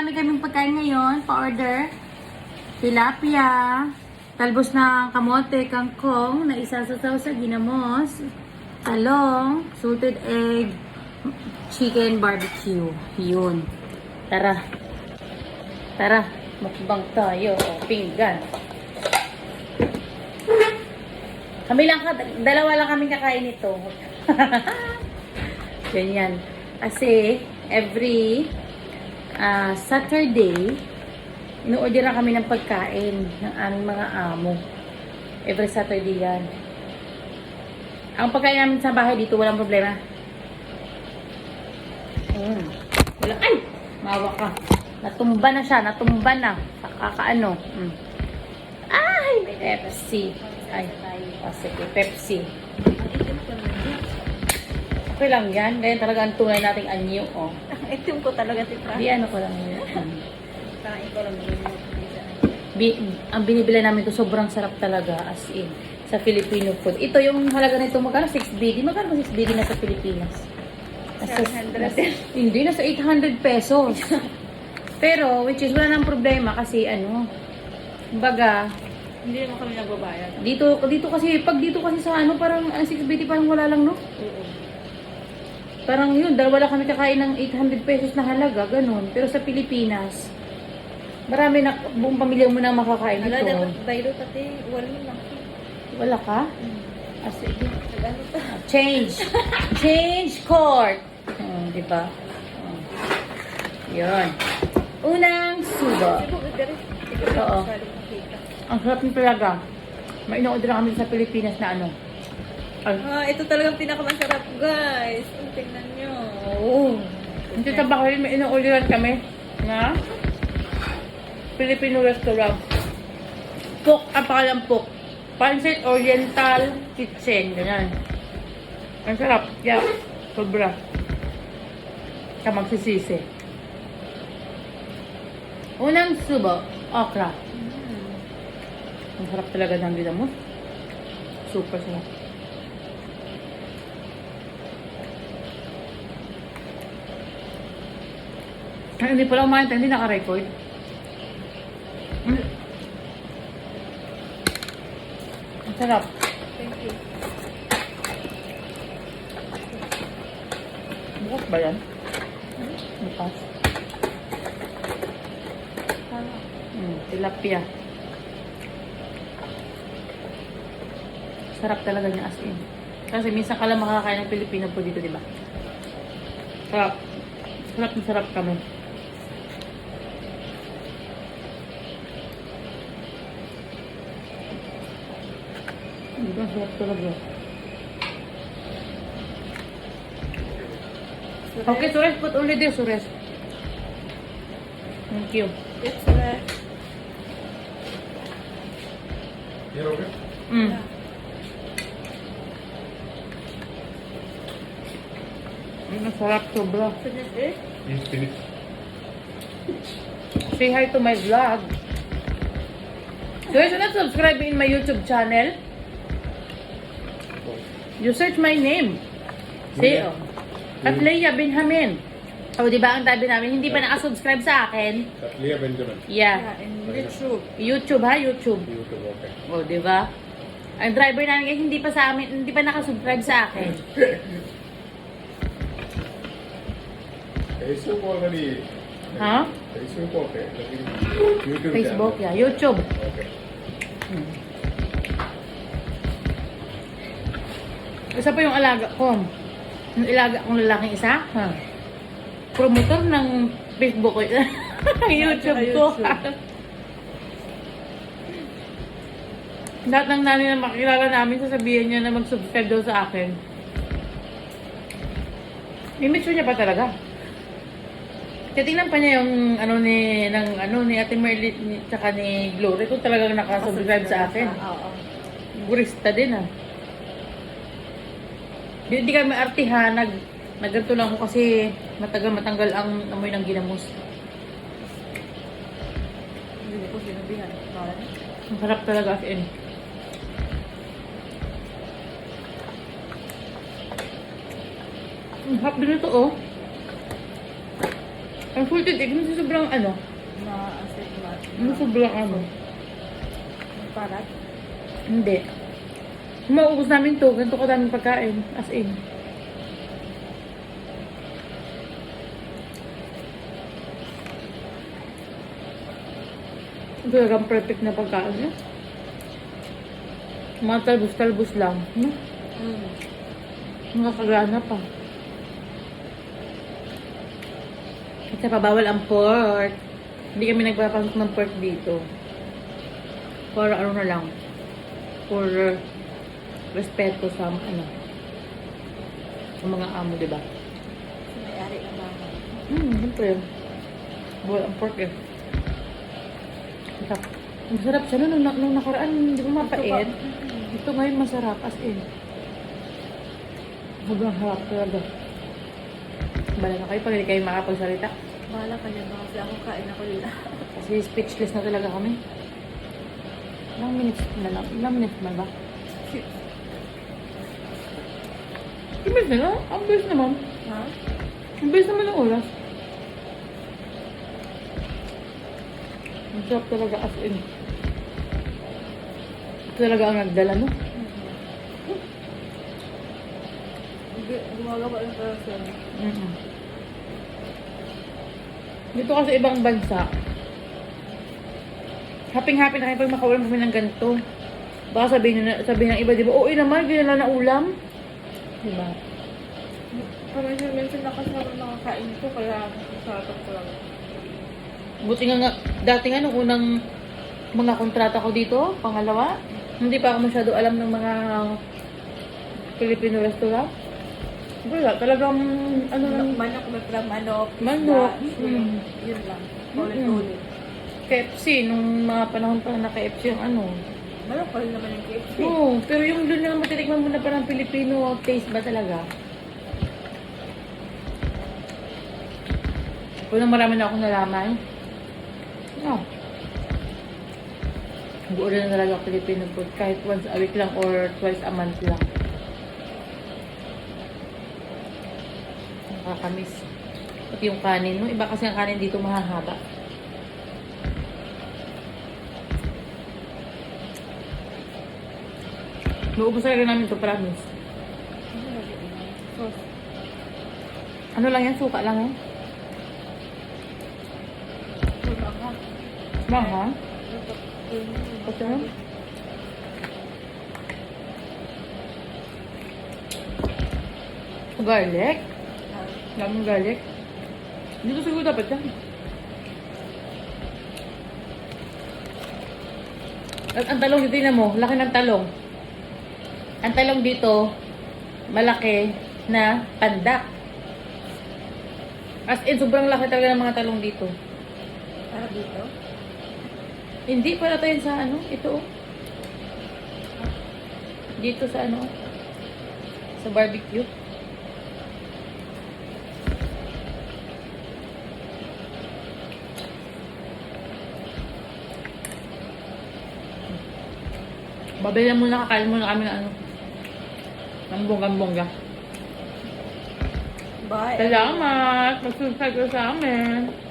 marami kaming pagkain ngayon, pa-order. Tilapia, talbos ng kamote, kangkong, na isasasaw sa ginamos, talong, salted egg, chicken barbecue. Yun. Tara. Tara, mukbang tayo. O, pinggan. Kami lang, dalawa lang kami kakain ito. Ganyan. Kasi, every Saturday, ino-order na kami ng pagkain ng aming mga amo. Every Saturday yan. Ang pagkain namin sa bahay dito, walang problema. Wala. Ay! Mawa ka. Natumba na siya. Natumba na. Kakaano. Ay! May Pepsi. Ay. Sige. Pepsi. Okay lang yan. Ganyan talaga ang tunay nating anyo. Oh. Itim ko talaga, tita. Di ano ko lang yun. Parang ikaw lang yun. Ang binibila namin ito, sobrang sarap talaga. As in. Sa Filipino food. Ito yung halaga nito. Magkano? 6BD. Magkano 6BD na sa Pilipinas? 700. Hindi, nasa 800 pesos. Pero, which is, wala nang problema kasi, kumbaga, Hindi naman kami nagbabayad. dito kasi, pag dito kasi sa parang 6BT parang wala lang, no? Oo. Parang yun, dahil wala kami kakain ng 800 pesos na halaga, ganun. Pero sa Pilipinas, marami na, buong pamilya mo na makakain Wala, ito. dapat bayro pati. Wala lang. Wala ka? Sige. Nag-ano pa? Change court. Diba? Yun. Unang subo. Sibo, gagari. Oo. Ang sarap nito talaga. May ino-order kami sa Pilipinas na Ito talagang pinakamasarap, guys. Tingnan nyo. Oo. Hindi sa Bacolod, may ino-orderan kami na Filipino restaurant. Pok, ang pangalan Pok. Pancit Oriental Kitchen. Ganyan. Ang sarap. Yeah. Sobra. Ka magsisisi. Unang subo. Okra. Ang sarap talaga ng ginamos. Super sarap. Ay, hindi pala umain tayo. Hindi naka-record. Ang sarap. Thank you. Bukas ba yan? Bukas. Tilapia. Sarap talaga niya as in. Kasi minsan ka lang makakain ng Pilipino po dito, di ba? Sarap. Sarap na sarap kami. Sarap talaga. Okay, Suresh, put only this, Suresh. Thank you. It's right. You're okay? Ang sarap sobra. Finish it? He's finished. Say hi to my vlog. Guys, you're not subscribing in my YouTube channel? You search my name. Say, At Leia Benjamin. O, di ba ang tabi namin, hindi pa nakasubscribe sa akin? Katlia Benjamin. Yeah. In YouTube. YouTube ha, YouTube. YouTube, okay. O, di ba? Ang driver namin guys, hindi pa sa amin, hindi pa nakasubscribe sa akin. Facebook already. Ha? Facebook okay. YouTube Facebook, channel. yeah. YouTube. Okay. Isa pa yung alaga ko. Yung alaga kong lalaking isa, promotor ng Facebook ko. YouTube ko. Lahat ng nanay na makilala namin, sasabihin niya na mag-subscribe daw sa akin. I-make sure niya pa talaga. Titingnan pa niya yung ni Ate Merlin tsaka ni Glory kung talagang nakasubscribe sa akin. Oo. Gurista din Hindi kami artihan, nagganto lang ako kasi matanggal ang amoy ng ginamos. Hindi ko sinabihan. Ang sarap talaga as in. Ang sarap din ito Ang salted egg, hindi sobrang ano. Na asset mat. Hindi sobrang ano. May parat. Hindi. Maubos namin to. Ganito kadaming pagkain. As in. Talagang perfect na pagkain niya. Mga talbos-talbos lang. No? Nakakagana pa. Kasi pabawal ang pork. Hindi kami nagpapasok ng pork dito. Para ano na lang. For respeto sa ano. Sa mga amo, diba? Sa may-ari ng bahay. Siyempre. Bawal ang pork eh. Masarap siya. Nung nakaraan, hindi ko mapait. Ito ngayon masarap as in. Sobrang harap talaga. Bala na kayo pag hindi kayo makapagsalita. Bahala ka dyan. Baka kasi ako kain ako nila. Kasi speechless na talaga kami. Ilang minutes na lang? Ilang minutes na ba? 6 minutes na lang? Ang bilis naman. Ha? Ang bilis naman ng oras. Ang sarap talaga as in. Ito talaga ang nagdala, no? Gumagawa lang para sa Dito kasi ibang bansa. Happy-happy na kayo pag makaulam kami ng ganito. Baka sabihin ng iba, di ba? Oo naman, ganyan lang na ulam. Diba? Minsan nakasama mga kain ko, kaya nasasarap ko lang. Buti nga, dati nga nung unang mga kontrata ko dito, pangalawa, hindi pa ako masyado alam ng mga Filipino restaurant. Wala, talagang ano lang, Manok, may parang manok. Manok. isda, Yun lang. Ulit-ulit. KFC, nung mga panahon pa na KFC yung ano. Manok pa rin naman yung KFC. Oo, pero yung doon na matitikman mo na parang Filipino taste ba talaga? Kung marami na akong nalaman. Oh. Mag-order na talaga ako Filipino food kahit once a week lang or twice a month lang. Nakakamiss. Pati yung kanin, no? Iba kasi ang kanin dito mahahaba. Naubos talaga namin ito, promise. Sauce. Ano lang yan? Suka lang yan? Wala ka. Bang, ha? Ito na? Garlic? Daming garlic? Dito siguro dapat yan. At ang talong dito, tingnan mo, laki ng talong. Ang talong dito, malaki na pandak. As in, sobrang laki talaga ng mga talong dito. Para dito? Hindi, para tayo sa ano, ito. Dito sa ano, sa barbecue. Babayan muna, kakain muna kami ng ano. Ng bonggang-bongga. Bye. Salamat! Mag-subscribe ka sa amin.